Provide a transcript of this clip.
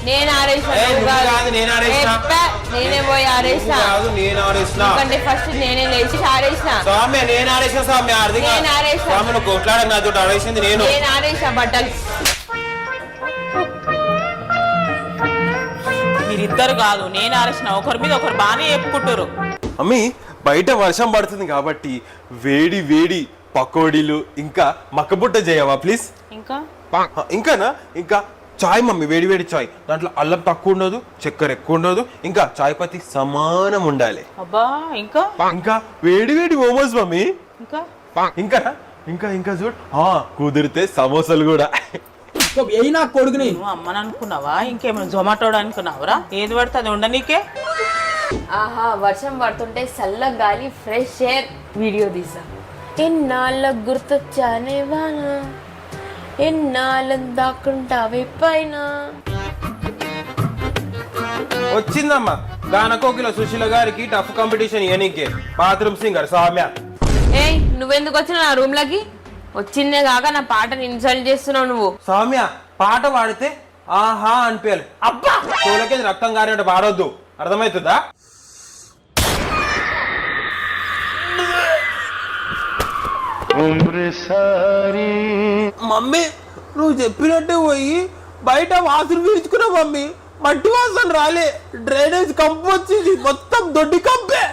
నేను నేనే పోయి ఆరేసిన ఫస్ట్ నేనే లేచి ఆరేసిన స్వామి నేను ఆరేసిన స్వామి స్వామి నువ్వు కొట్లాడక నాతో ఆరేసింది నేను ఆరేసిన బట్టలు మీరిద్దరు కాదు నేను ఆరేసిన ఒకరి మీద ఒకరు బాగానే చెప్పుకుంటారు అమ్మి బయట వర్షం పడుతుంది కాబట్టి వేడి వేడి పకోడీలు ఇంకా మక్కబుట్ట చేయవా ప్లీజ్ ఇంకానా ఇంకా చాయ్ మమ్మీ వేడి వేడి చాయ్ దాంట్లో అల్లం తక్కువ ఉండదు చక్కెర ఎక్కువ ఉండదు ఇంకా చాయ్ పత్తి సమానం ఉండాలి అబ్బా ఇంకా ఇంకా వేడి వేడి మోమోస్ మమ్మీ ఇంకా ఇంకా ఇంకా ఇంకా చూడు కుదిరితే సమోసాలు కూడా కొడుకుని నువ్వు అమ్మని అనుకున్నావా ఇంకేమైనా జొమాటోడు అనుకున్నావురా ఏది పడితే అది ఉండనీకే ఆహా వర్షం పడుతుంటే చల్ల గాలి ఫ్రెష్ ఎయిర్ వీడియో తీసా ఎన్నాళ్ళ గుర్తొచ్చానే వానా ఎన్నాళ్ళ దాక్కుంటావే పైన వచ్చిందమ్మా గానకోకిల సుశీల గారికి టఫ్ కాంపిటీషన్ ఇయనికే బాత్రూమ్ సింగర్ సౌమ్య ఏయ్ నువ్వెందుకు వచ్చినావు నా రూమ్ లకి వచ్చిందే కాక నా పాటని ఇన్సల్ట్ చేస్తున్నావు నువ్వు సౌమ్య పాట పాడితే ఆహా అనిపించాలి అబ్బా తోలకే రక్తం గారి పాడొద్దు అర్థమవుతుందా మమ్మీ నువ్వు చెప్పినట్టే పోయి బయట వాసన పీల్చుకున్నావు మమ్మీ మట్టి వాసన రాలే డ్రైనేజ్ కంపు వచ్చింది మొత్తం దొడ్డి కంపే